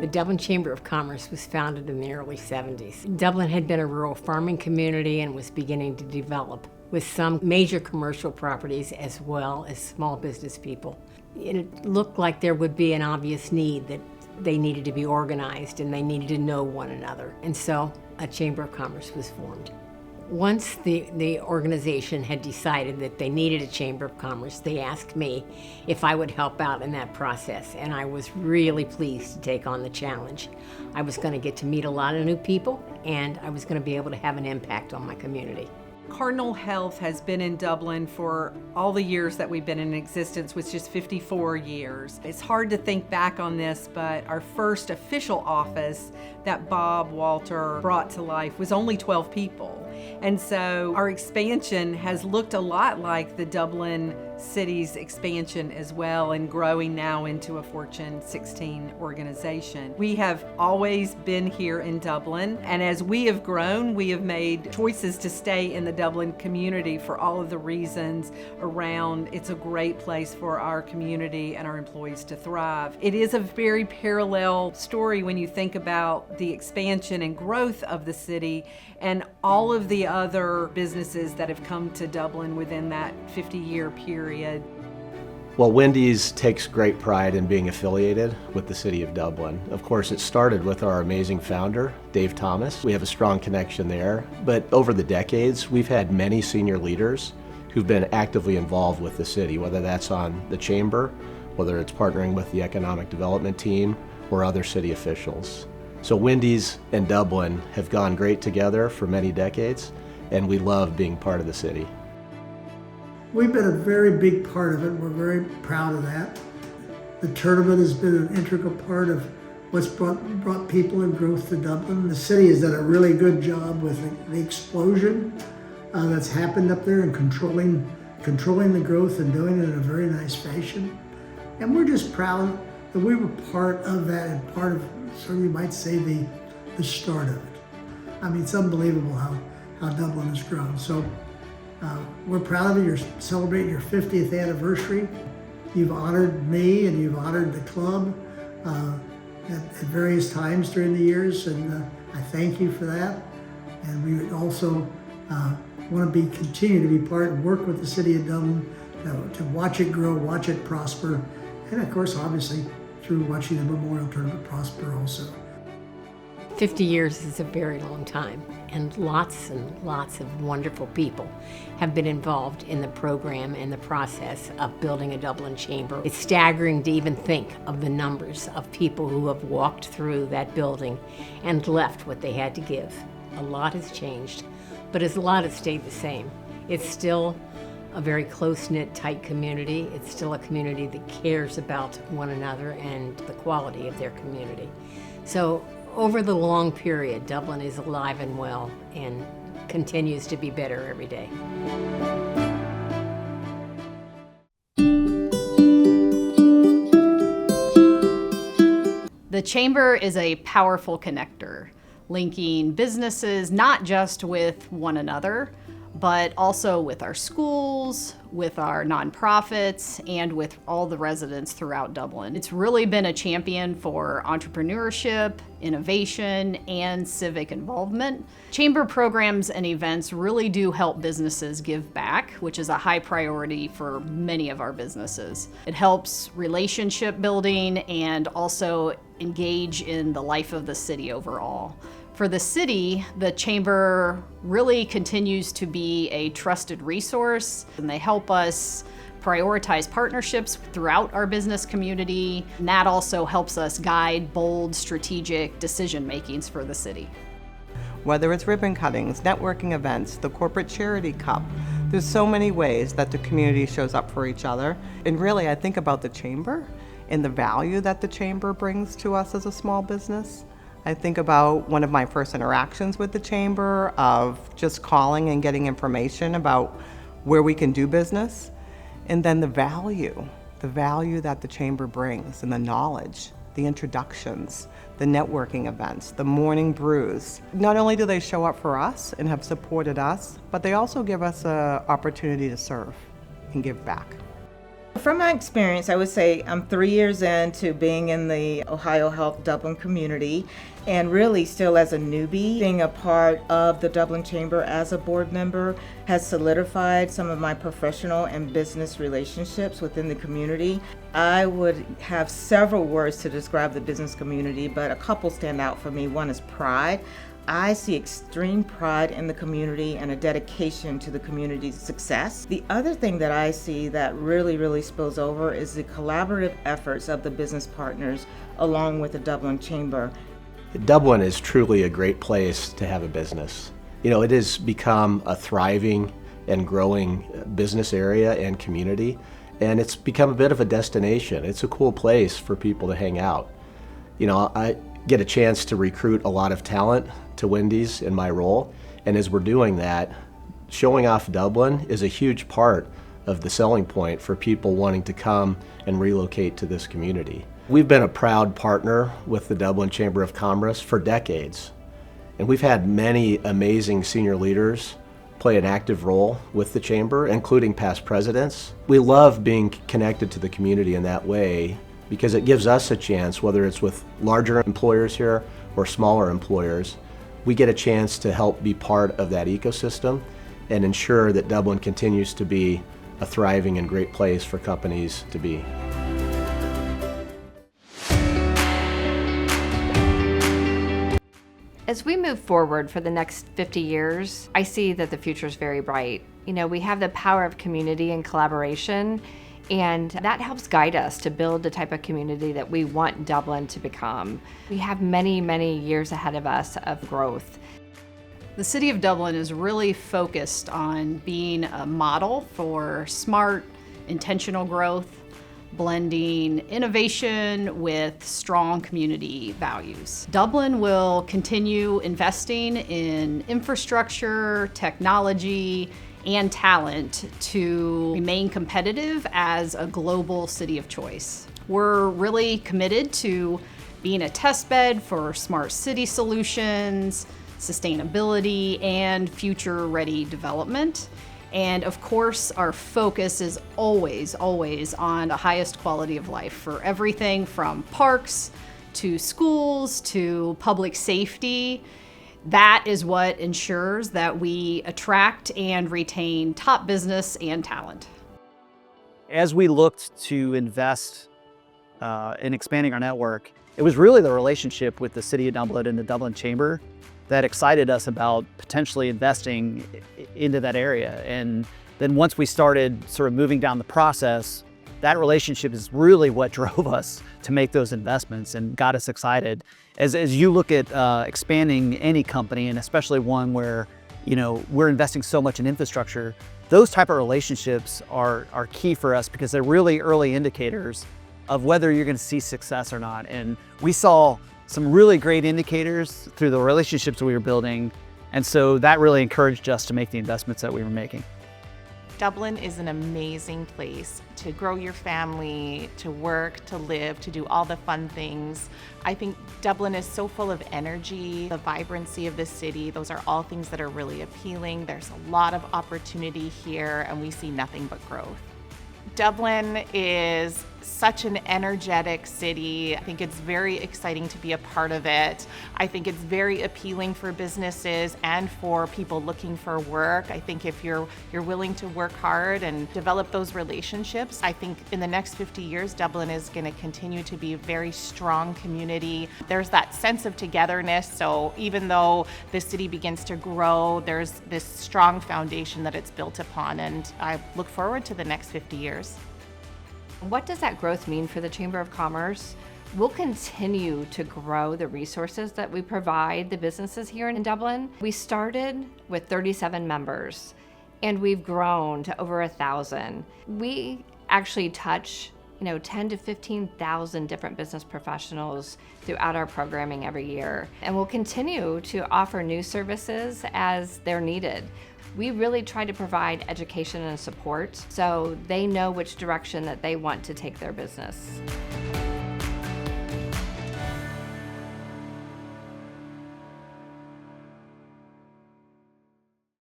The Dublin Chamber of Commerce was founded in the early 70s. Dublin had been a rural farming community and was beginning to develop, with some major commercial properties as well as small business people. It looked like there would be an obvious need that they needed to be organized and they needed to know one another. And so a Chamber of Commerce was formed. Once the organization had decided that they needed a Chamber of Commerce, they asked me if I would help out in that process, and I was really pleased to take on the challenge. I was going to get to meet a lot of new people, and I was going to be able to have an impact on my community. Cardinal Health has been in Dublin for all the years that we've been in existence, which is 54 years. It's hard to think back on this, but our first official office that Bob Walter brought to life was only 12 people. And so our expansion has looked a lot like the Dublin city's expansion as well, and growing now into a Fortune 16 organization. We have always been here in Dublin, and as we have grown, we have made choices to stay in the Dublin community for all of the reasons around it's a great place for our community and our employees to thrive. It is a very parallel story when you think about the expansion and growth of the city and all of the other businesses that have come to Dublin within that 50-year period. Well, Wendy's takes great pride in being affiliated with the City of Dublin. Of course, it started with our amazing founder, Dave Thomas. We have a strong connection there, but over the decades, we've had many senior leaders who've been actively involved with the city, whether that's on the chamber, whether it's partnering with the economic development team, or other city officials. So Wendy's and Dublin have gone great together for many decades, and we love being part of the city. We've been a very big part of it. We're very proud of that. The tournament has been an integral part of what's brought people and growth to Dublin. The city has done a really good job with the explosion that's happened up there and controlling the growth and doing it in a very nice fashion. And we're just proud that we were part of that and part of, so you might say, the start of it. I mean, it's unbelievable how Dublin has grown. So we're proud of it. You're celebrating your 50th anniversary. You've honored me and you've honored the club at various times during the years, and I thank you for that. And we also want to continue to be part and work with the City of Dublin to watch it grow, watch it prosper, and of course, obviously, through watching the Memorial Tournament prosper also. 50 years is a very long time, and lots of wonderful people have been involved in the program and the process of building a Dublin Chamber. It's staggering to even think of the numbers of people who have walked through that building and left what they had to give. A lot has changed, but a lot has stayed the same. It's still a very close-knit, tight community. It's still a community that cares about one another and the quality of their community. So over the long period, Dublin is alive and well and continues to be better every day. The Chamber is a powerful connector, linking businesses not just with one another, but also with our schools, with our nonprofits, and with all the residents throughout Dublin. It's really been a champion for entrepreneurship, innovation, and civic involvement. Chamber programs and events really do help businesses give back, which is a high priority for many of our businesses. It helps relationship building and also engage in the life of the city overall. For the city, the Chamber really continues to be a trusted resource, and they help us prioritize partnerships throughout our business community, and that also helps us guide bold, strategic decision makings for the city. Whether it's ribbon cuttings, networking events, the corporate charity cup, there's so many ways that the community shows up for each other. And really, I think about the Chamber and the value that the Chamber brings to us as a small business. I think about one of my first interactions with the Chamber of just calling and getting information about where we can do business, and then the value that the Chamber brings, and the knowledge, the introductions, the networking events, the morning brews. Not only do they show up for us and have supported us, but they also give us an opportunity to serve and give back. From my experience, I would say I'm 3 years into being in the Ohio Health Dublin community, and really still as a newbie. Being a part of the Dublin Chamber as a board member has solidified some of my professional and business relationships within the community. I would have several words to describe the business community, but a couple stand out for me. One is pride. I see extreme pride in the community and a dedication to the community's success. The other thing that I see that really spills over is the collaborative efforts of the business partners along with the Dublin Chamber. Dublin is truly a great place to have a business. You know, it has become a thriving and growing business area and community, and it's become a bit of a destination. It's a cool place for people to hang out. You know, I get a chance to recruit a lot of talent to Wendy's in my role, and as we're doing that, showing off Dublin is a huge part of the selling point for people wanting to come and relocate to this community. We've been a proud partner with the Dublin Chamber of Commerce for decades, and we've had many amazing senior leaders play an active role with the Chamber, including past presidents. We love being connected to the community in that way because it gives us a chance, whether it's with larger employers here or smaller employers, we get a chance to help be part of that ecosystem and ensure that Dublin continues to be a thriving and great place for companies to be. As we move forward for the next 50 years, I see that the future is very bright. You know, we have the power of community and collaboration, and that helps guide us to build the type of community that we want Dublin to become. We have many years ahead of us of growth. The City of Dublin is really focused on being a model for smart, intentional growth, blending innovation with strong community values. Dublin will continue investing in infrastructure, technology, and talent to remain competitive as a global city of choice. We're really committed to being a test bed for smart city solutions, sustainability, and future-ready development. And of course, our focus is always on the highest quality of life for everything from parks to schools to public safety. That is what ensures that we attract and retain top business and talent. As we looked to invest in expanding our network, it was really the relationship with the City of Dublin and the Dublin Chamber that excited us about potentially investing into that area. And then once we started sort of moving down the process, that relationship is really what drove us to make those investments and got us excited. As you look at expanding any company, and especially one where, you know, we're investing so much in infrastructure, those type of relationships are key for us because they're really early indicators of whether you're gonna see success or not. And we saw some really great indicators through the relationships we were building. And so that really encouraged us to make the investments that we were making. Dublin is an amazing place to grow your family, to work, to live, to do all the fun things. I think Dublin is so full of energy, the vibrancy of the city. Those are all things that are really appealing. There's a lot of opportunity here, and we see nothing but growth. Dublin is such an energetic city. I think it's very exciting to be a part of it. I think it's very appealing for businesses and for people looking for work. I think if you're willing to work hard and develop those relationships, I think in the next 50 years, Dublin is going to continue to be a very strong community. There's that sense of togetherness. So even though the city begins to grow, there's this strong foundation that it's built upon. And I look forward to the next 50 years. What does that growth mean for the Chamber of Commerce? We'll continue to grow the resources that we provide the businesses here in Dublin. We started with 37 members and we've grown to over 1,000. We actually touch 10 to 15,000 different business professionals throughout our programming every year. And we'll continue to offer new services as they're needed. We really try to provide education and support so they know which direction that they want to take their business.